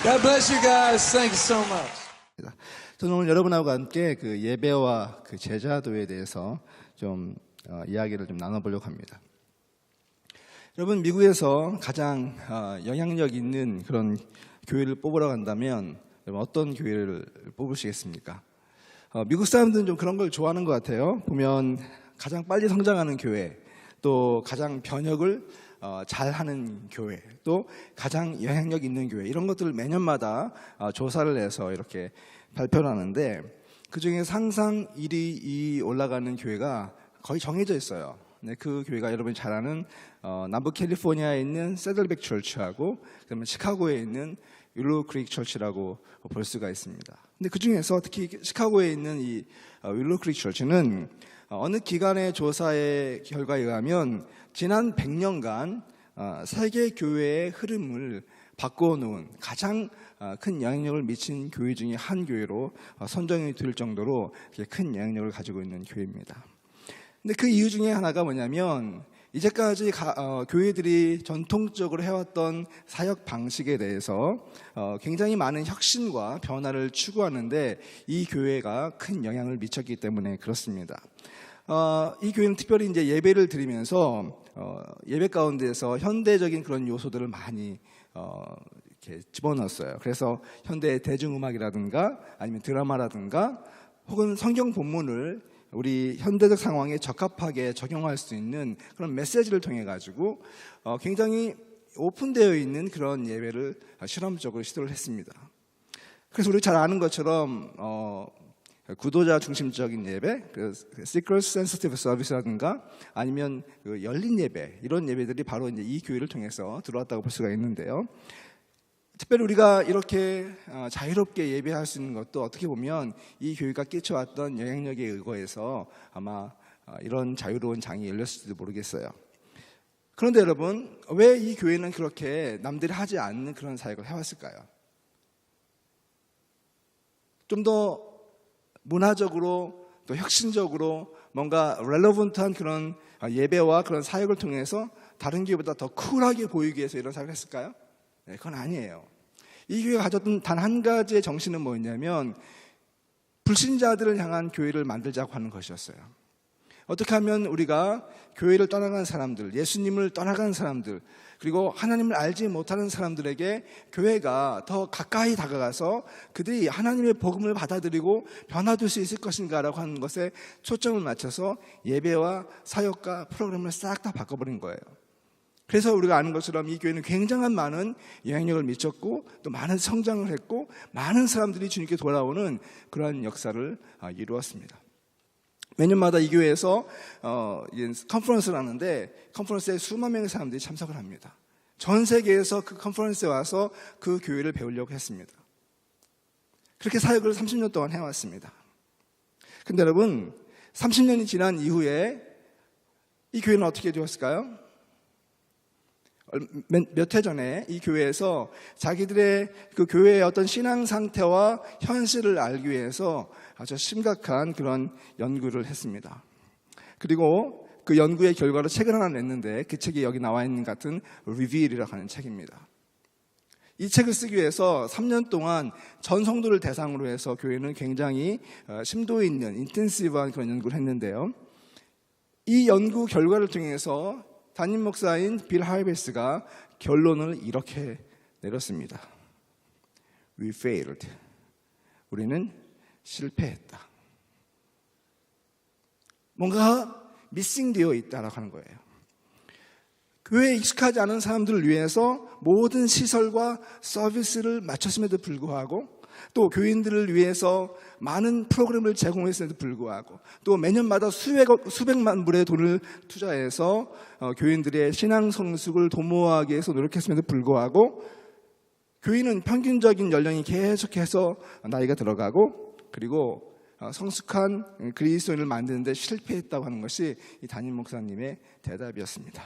God bless you guys. Thank you so much. 저는 오늘 여러분하고 함께 그 예배와 그 제자도에 대해서 좀 이야기를 좀 나눠보려고 합니다. 여러분, 미국에서 가장 영향력 있는 그런 교회를 뽑으러 간다면 여러분 어떤 교회를 뽑으시겠습니까? 미국 사람들은 좀 그런 걸 좋아하는 것 같아요. 보면 가장 빨리 성장하는 교회, 또 가장 변혁을 잘하는 교회, 또 가장 영향력 있는 교회, 이런 것들을 매년마다 조사를 해서 이렇게 발표를 하는데, 그중에 항상 1위 올라가는 교회가 거의 정해져 있어요. 네, 그 교회가 여러분이 잘 아는 남부 캘리포니아에 있는 세들백 철치하고 그다음에 시카고에 있는 윌로우 크릭 철치라고 볼 수가 있습니다. 근데 그 중에서 특히 시카고에 있는 이 윌로우 크릭 철치는 어느 기관의 조사의 결과에 의하면 지난 100년간 세계 교회의 흐름을 바꿔놓은 가장 큰 영향력을 미친 교회 중에 한 교회로 선정이 될 정도로 큰 영향력을 가지고 있는 교회입니다. 근데 그 이유 중에 하나가 뭐냐면, 이제까지 교회들이 전통적으로 해왔던 사역 방식에 대해서 굉장히 많은 혁신과 변화를 추구하는데 이 교회가 큰 영향을 미쳤기 때문에 그렇습니다. 이 교회는 특별히 이제 예배를 드리면서 예배 가운데에서 현대적인 그런 요소들을 많이 이렇게 집어넣었어요. 그래서 현대 대중음악이라든가 아니면 드라마라든가 혹은 성경 본문을 우리 현대적 상황에 적합하게 적용할 수 있는 그런 메시지를 통해 가지고 굉장히 오픈되어 있는 그런 예배를 실험적으로 시도를 했습니다. 그래서 우리 잘 아는 것처럼 구도자 중심적인 예배, 그 Seeker Sensitive Service라든가 아니면 그 열린 예배, 이런 예배들이 바로 이제 이 교회를 통해서 들어왔다고 볼 수가 있는데요. 특별히 우리가 이렇게 자유롭게 예배할 수 있는 것도 어떻게 보면 이 교회가 끼쳐왔던 영향력에 의거해서 아마 이런 자유로운 장이 열렸을지도 모르겠어요. 그런데 여러분, 왜 이 교회는 그렇게 남들이 하지 않는 그런 사역을 해왔을까요? 좀 더 문화적으로 또 혁신적으로 뭔가 렐러번트한 그런 예배와 그런 사역을 통해서 다른 교회보다 더 쿨하게 보이기 위해서 이런 사역을 했을까요? 네, 그건 아니에요. 이 교회가 가졌던 단 한 가지의 정신은 뭐였냐면, 불신자들을 향한 교회를 만들자고 하는 것이었어요. 어떻게 하면 우리가 교회를 떠나간 사람들, 예수님을 떠나간 사람들, 그리고 하나님을 알지 못하는 사람들에게 교회가 더 가까이 다가가서 그들이 하나님의 복음을 받아들이고 변화될 수 있을 것인가라고 하는 것에 초점을 맞춰서 예배와 사역과 프로그램을 싹 다 바꿔버린 거예요. 그래서 우리가 아는 것처럼 이 교회는 굉장한 많은 영향력을 미쳤고 또 많은 성장을 했고 많은 사람들이 주님께 돌아오는 그러한 역사를 이루었습니다. 매년마다 이 교회에서 컨퍼런스를 하는데 컨퍼런스에 수만 명의 사람들이 참석을 합니다. 전 세계에서 그 컨퍼런스에 와서 그 교회를 배우려고 했습니다. 그렇게 사역을 30년 동안 해왔습니다. 근데 여러분, 30년이 지난 이후에 이 교회는 어떻게 되었을까요? 몇 해 전에 이 교회에서 자기들의 그 교회의 어떤 신앙 상태와 현실을 알기 위해서 아주 심각한 그런 연구를 했습니다. 그리고 그 연구의 결과로 책을 하나 냈는데 그 책이 여기 나와 있는 같은 Reveal이라고 하는 책입니다. 이 책을 쓰기 위해서 3년 동안 전 성도를 대상으로 해서 교회는 굉장히 심도 있는 인텐시브한 그런 연구를 했는데요. 이 연구 결과를 통해서 담임 목사인 빌 하이베스가 결론을 이렇게 내렸습니다. We failed. 우리는 실패했다. 뭔가 미싱되어 있다라고 하는 거예요. 교회에 익숙하지 않은 사람들을 위해서 모든 시설과 서비스를 맞췄음에도 불구하고, 또 교인들을 위해서 많은 프로그램을 제공했음에도 불구하고, 또 매년마다 수백만 불의 돈을 투자해서 교인들의 신앙 성숙을 도모하기 위해서 노력했음에도 불구하고, 교인은 평균적인 연령이 계속해서 나이가 들어가고, 그리고 성숙한 그리스도인을 만드는 데 실패했다고 하는 것이 이 담임 목사님의 대답이었습니다.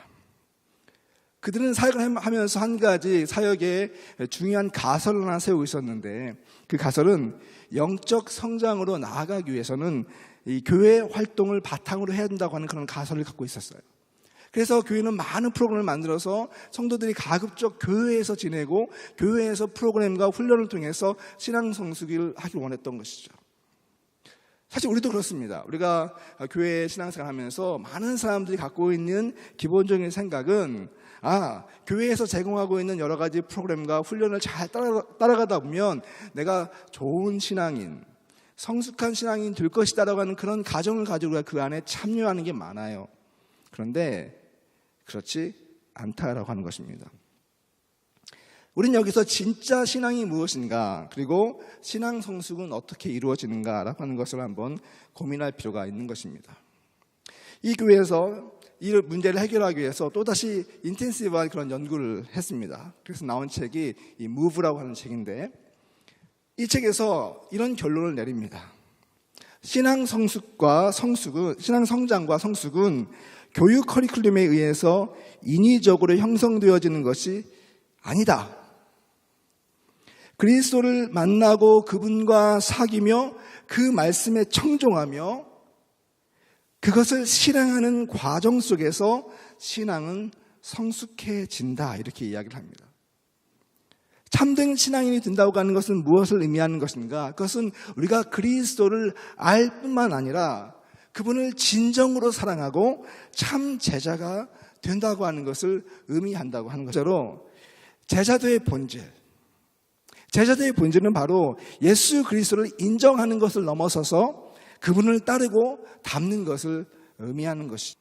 그들은 사역을 하면서 한 가지 사역에 중요한 가설을 하나 세우고 있었는데, 그 가설은 영적 성장으로 나아가기 위해서는 이 교회 활동을 바탕으로 해야 된다고 하는 그런 가설을 갖고 있었어요. 그래서 교회는 많은 프로그램을 만들어서 성도들이 가급적 교회에서 지내고 교회에서 프로그램과 훈련을 통해서 신앙 성숙을 하길 원했던 것이죠. 사실 우리도 그렇습니다. 우리가 교회 신앙생활 하면서 많은 사람들이 갖고 있는 기본적인 생각은 교회에서 제공하고 있는 여러 가지 프로그램과 훈련을 잘 따라가다 보면 내가 좋은 신앙인, 성숙한 신앙인 될 것이다라고 하는 그런 가정을 가지고 그 안에 참여하는 게 많아요. 그런데 그렇지 않다라고 하는 것입니다. 우리는 여기서 진짜 신앙이 무엇인가, 그리고 신앙 성숙은 어떻게 이루어지는가라고 하는 것을 한번 고민할 필요가 있는 것입니다. 이 교회에서 이 문제를 해결하기 위해서 또다시 인텐시브한 그런 연구를 했습니다. 그래서 나온 책이 이 Move라고 하는 책인데, 이 책에서 이런 결론을 내립니다. 신앙 성장과 성숙은 교육 커리큘럼에 의해서 인위적으로 형성되어지는 것이 아니다. 그리스도를 만나고 그분과 사귀며 그 말씀에 청종하며 그것을 실행하는 과정 속에서 신앙은 성숙해진다, 이렇게 이야기를 합니다. 참된 신앙인이 된다고 하는 것은 무엇을 의미하는 것인가? 그것은 우리가 그리스도를 알 뿐만 아니라 그분을 진정으로 사랑하고 참 제자가 된다고 하는 것을 의미한다고 하는 것으로, 제자도의 본질은 바로 예수 그리스도를 인정하는 것을 넘어서서 그분을 따르고 닮는 것을 의미하는 것이죠.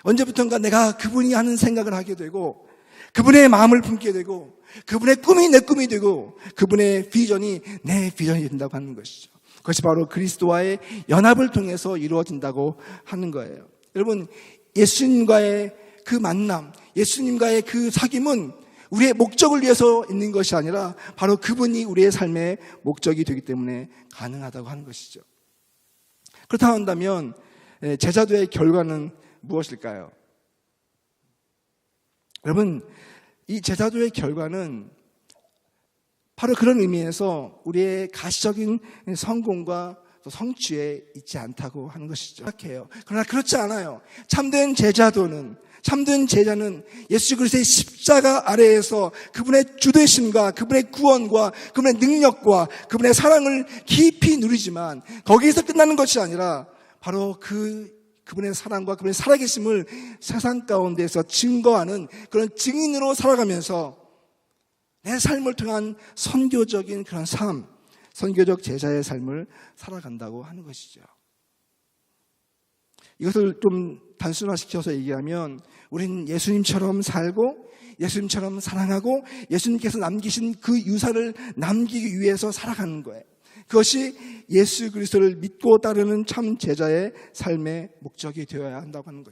언제부턴가 내가 그분이 하는 생각을 하게 되고 그분의 마음을 품게 되고 그분의 꿈이 내 꿈이 되고 그분의 비전이 내 비전이 된다고 하는 것이죠. 그것이 바로 그리스도와의 연합을 통해서 이루어진다고 하는 거예요. 여러분, 예수님과의 그 만남, 예수님과의 그 사귐은 우리의 목적을 위해서 있는 것이 아니라 바로 그분이 우리의 삶의 목적이 되기 때문에 가능하다고 하는 것이죠. 그렇다고 한다면 제자도의 결과는 무엇일까요? 여러분, 이 제자도의 결과는 바로 그런 의미에서 우리의 가시적인 성공과 또 성취에 있지 않다고 하는 것이죠. 그러나 그렇지 않아요. 참된 제자는 예수 그리스도의 십자가 아래에서 그분의 주되심과 그분의 구원과 그분의 능력과 그분의 사랑을 깊이 누리지만 거기에서 끝나는 것이 아니라 바로 그분의 사랑과 그분의 살아계심을 세상 가운데서 증거하는 그런 증인으로 살아가면서 내 삶을 통한 선교적인 그런 삶, 선교적 제자의 삶을 살아간다고 하는 것이죠. 이것을 좀 단순화시켜서 얘기하면 우리는 예수님처럼 살고 예수님처럼 사랑하고 예수님께서 남기신 그 유산을 남기기 위해서 살아가는 거예요. 그것이 예수 그리스도를 믿고 따르는 참 제자의 삶의 목적이 되어야 한다고 하는 것이죠.